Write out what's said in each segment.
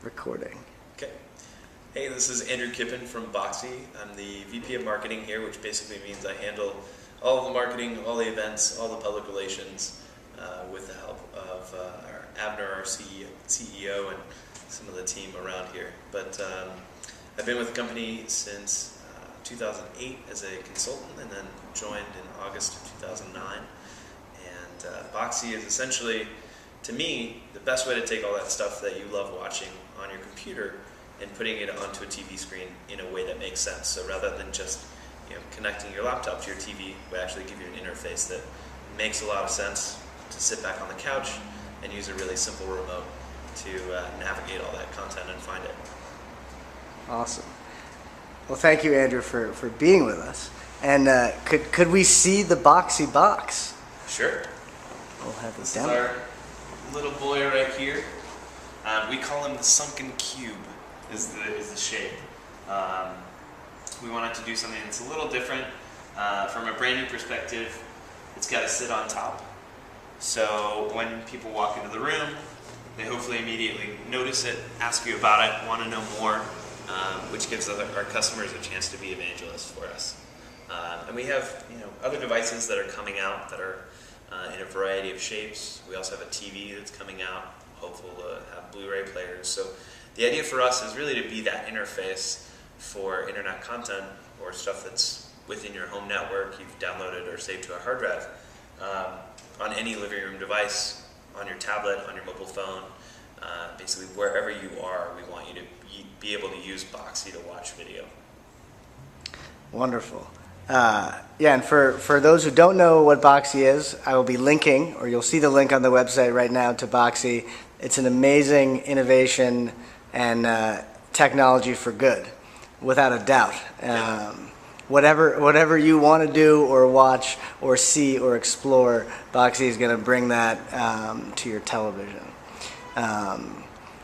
recording. Okay. Hey, this is Andrew Kippen from Boxy. I'm the VP of Marketing here, which basically means I handle all of the marketing, all the events, all the public relations, with the help of our Abner, our CEO, and some of the team around here. But I've been with the company since 2008 as a consultant, and then joined in August of 2009. And Boxy is essentially, to me, the best way to take all that stuff that you love watching on your computer and putting it onto a TV screen in a way that makes sense. So rather than just connecting your laptop to your TV, we actually give you an interface that makes a lot of sense to sit back on the couch and use a really simple remote to navigate all that content and find it. Awesome. Well, thank you, Andrew, for being with us. And could we see the Boxy box? Sure. We'll have This it is down. our little boy right here. We call him the sunken cube. Is the shape. We wanted to do something that's a little different. From a brand new perspective, it's got to sit on top. So when people walk into the room, they hopefully immediately notice it, ask you about it, want to know more, which gives our customers a chance to be evangelists for us. And we have other devices that are coming out that are in a variety of shapes. We also have a TV that's coming out, hopeful to have Blu-ray players. So the idea for us is really to be that interface for internet content or stuff that's within your home network you've downloaded or saved to a hard drive, on any living room device, on your tablet, on your mobile phone, basically wherever you are, we want you to be able to use Boxy to watch video. Wonderful. And for those who don't know what Boxy is, I will be linking, or you'll see the link on the website right now to Boxy. It's an amazing innovation and technology for good, without a doubt. Whatever you want to do or watch or see or explore, Boxy is going to bring that to your television.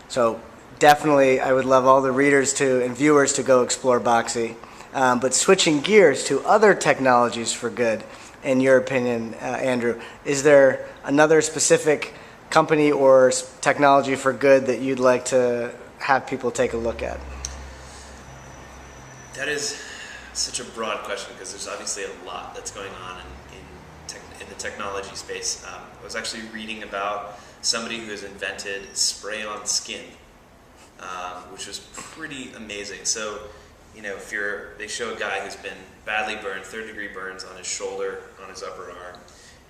So definitely, I would love all the readers and viewers to go explore Boxy. But switching gears to other technologies for good, in your opinion, Andrew, is there another specific company or technology for good that you'd like to have people take a look at? That is such a broad question because there's obviously a lot that's going on in the technology space. I was actually reading about somebody who has invented spray-on skin, which was pretty amazing. So, they show a guy who's been badly burned, third-degree burns on his shoulder, on his upper arm,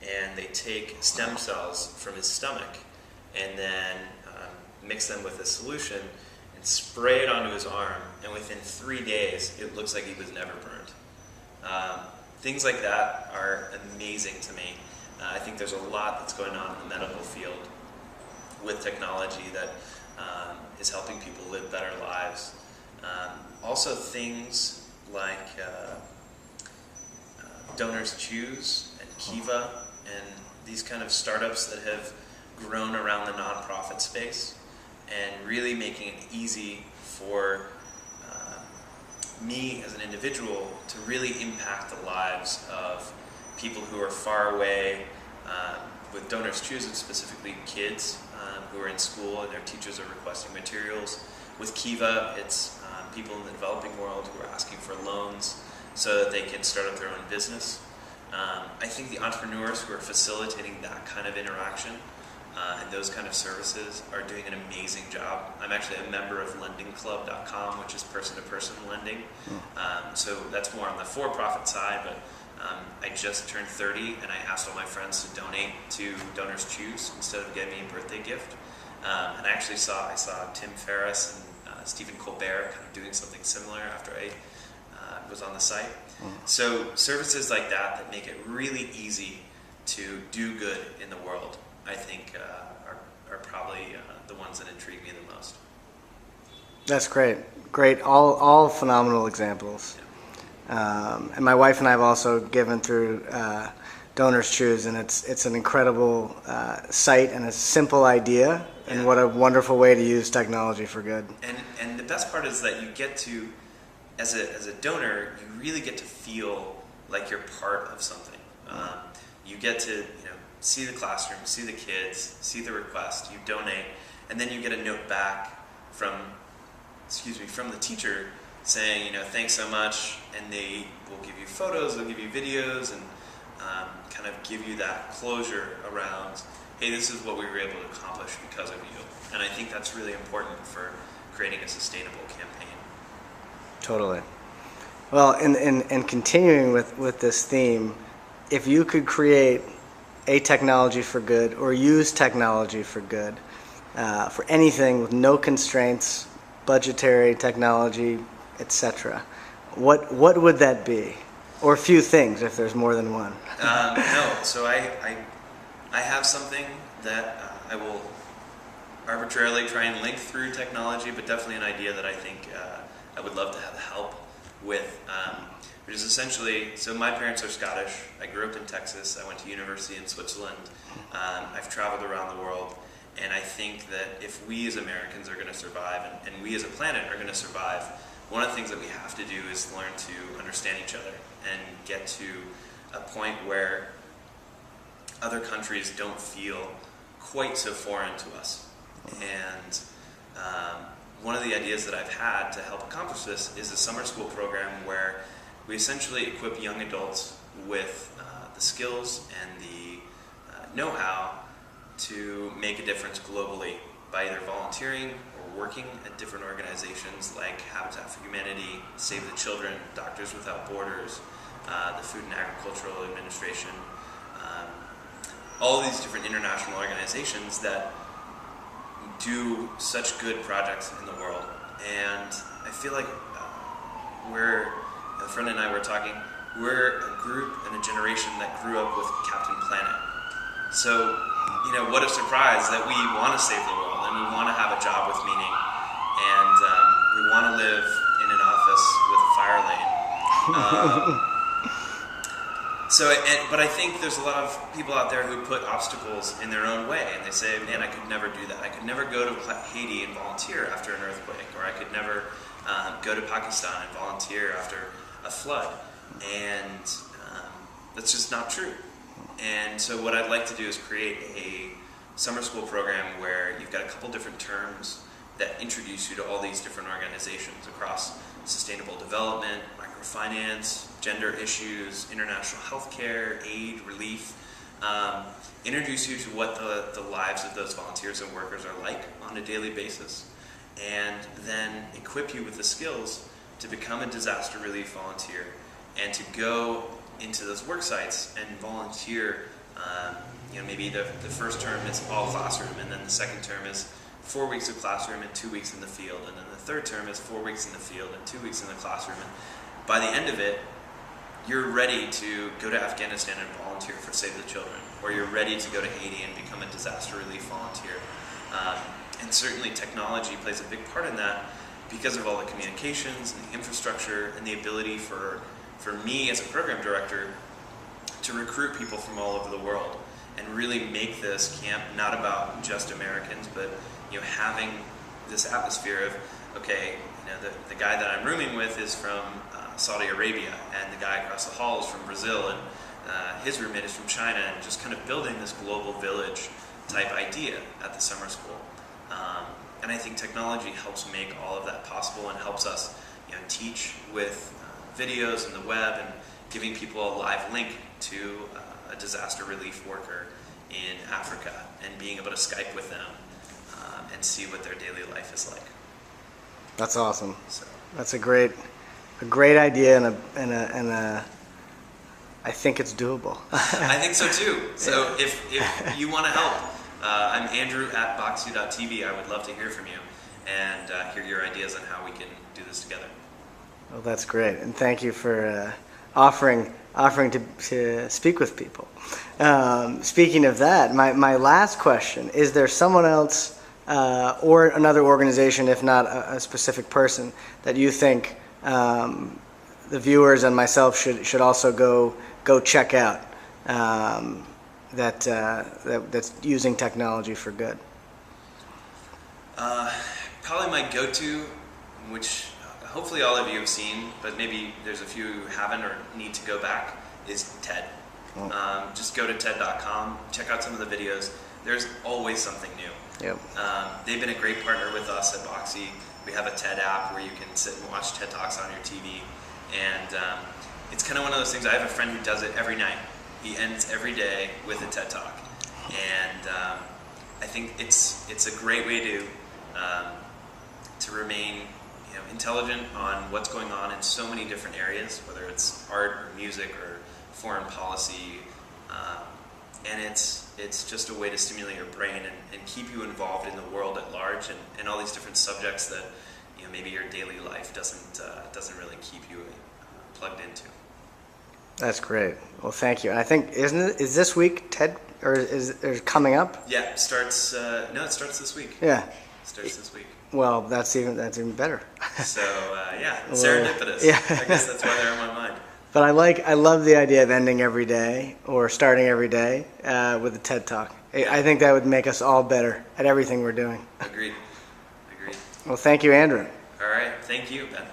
and they take stem cells from his stomach and then mix them with a solution and spray it onto his arm, and within 3 days, it looks like he was never burned. Things like that are amazing to me. I think there's a lot that's going on in the medical field with technology that is helping people live better lives. Also things like Donors Choose and Kiva and these kind of startups that have grown around the nonprofit space and really making it easy for me as an individual to really impact the lives of people who are far away. With Donors Choose, it's specifically kids who are in school and their teachers are requesting materials. With Kiva, it's people in the developing world who are asking for loans so that they can start up their own business. I think the entrepreneurs who are facilitating that kind of interaction and those kind of services are doing an amazing job. I'm actually a member of lendingclub.com, which is person-to-person lending. So that's more on the for-profit side, but I just turned 30 and I asked all my friends to donate to Donors Choose instead of getting me a birthday gift. And I saw Tim Ferriss and Stephen Colbert kind of doing something similar after I was on the site. So services like that make it really easy to do good in the world, I think are probably the ones that intrigue me the most. That's great. All phenomenal examples. And my wife and I have also given through Donors Choose, and it's an incredible site and a simple idea, and what a wonderful way to use technology for good. And the best part is that you get to, as a donor, you really get to feel like you're part of something. You get to see the classroom, see the kids, see the request, you donate, and then you get a note back from from the teacher saying, you know, thanks so much, and they will give you photos, they'll give you videos, and kind of give you that closure around, hey, this is what we were able to accomplish because of you. And I think that's really important for creating a sustainable campaign. Totally. Well, and continuing with this theme, if you could create a technology for good or use technology for good for anything with no constraints, budgetary, technology, etc., what would that be? Or a few things if there's more than one. No, so I have something that I will arbitrarily try and link through technology, but definitely an idea that I think I would love to have help with, which is essentially, so my parents are Scottish. I grew up in Texas. I went to university in Switzerland. I've traveled around the world, and I think that if we as Americans are going to survive, and we as a planet are going to survive, one of the things that we have to do is learn to understand each other and get to a point where other countries don't feel quite so foreign to us. And one of the ideas that I've had to help accomplish this is a summer school program where we essentially equip young adults with the skills and the know-how to make a difference globally by either volunteering or working at different organizations like Habitat for Humanity, Save the Children, Doctors Without Borders, the Food and Agricultural Administration, all of these different international organizations that do such good projects in the world. And I feel like a friend and I were talking, we're a group and a generation that grew up with Captain Planet. So, you know, what a surprise that we want to save the world and we want to have a job with meaning, and we want to live in an office with a fire lane. But I think there's a lot of people out there who put obstacles in their own way, and they say, man, I could never do that. I could never go to Haiti and volunteer after an earthquake, or I could never go to Pakistan and volunteer after a flood. And that's just not true. And so what I'd like to do is create a summer school program where you've got a couple different terms that introduce you to all these different organizations across sustainable development, microfinance, gender issues, international healthcare, aid, relief, introduce you to what the lives of those volunteers and workers are like on a daily basis, and then equip you with the skills to become a disaster relief volunteer and to go into those work sites and volunteer. Maybe the first term is all classroom, and then the second term is 4 weeks of classroom and 2 weeks in the field, and then the third term is 4 weeks in the field and 2 weeks in the classroom. And by the end of it, you're ready to go to Afghanistan and volunteer for Save the Children, or you're ready to go to Haiti and become a disaster relief volunteer. And certainly technology plays a big part in that because of all the communications and the infrastructure and the ability for me as a program director to recruit people from all over the world and really make this camp not about just Americans, but having this atmosphere of, okay, the guy that I'm rooming with is from Saudi Arabia, and the guy across the hall is from Brazil, and his roommate is from China, and just kind of building this global village type idea at the summer school. And I think technology helps make all of that possible and helps us teach with videos and the web and giving people a live link to a disaster relief worker in Africa and being able to Skype with them and see what their daily life is like. That's awesome. So. That's a great idea, and I think it's doable. I think so too. So if you want to help, I'm Andrew at boxu.tv. I would love to hear from you and hear your ideas on how we can do this together. Well, that's great, and thank you for offering to speak with people. Speaking of that, my last question, is there someone else or another organization, if not a specific person, that you think the viewers and myself should also go check out that's using technology for good? Probably my go-to, which hopefully all of you have seen, but maybe there's a few who haven't or need to go back, is TED. Just go to TED.com, check out some of the videos. There's always something new. Yep. They've been a great partner with us at Boxy. We have a TED app where you can sit and watch TED Talks on your TV. And it's kind of one of those things. I have a friend who does it every night. He ends every day with a TED Talk. And I think it's a great way to remain intelligent on what's going on in so many different areas, whether it's art or music or foreign policy. And it's just a way to stimulate your brain and keep you involved in the world at large and all these different subjects that maybe your daily life doesn't really keep you plugged into. That's great. Well, thank you. And I think is this week TED or is coming up? Yeah, it starts this week. Yeah. It starts this week. Well, that's even better. So serendipitous. Yeah. I guess that's why they're on my mind. But I love the idea of ending every day or starting every day with a TED Talk. I think that would make us all better at everything we're doing. Agreed. Well, thank you, Andrew. All right. Thank you, Ben.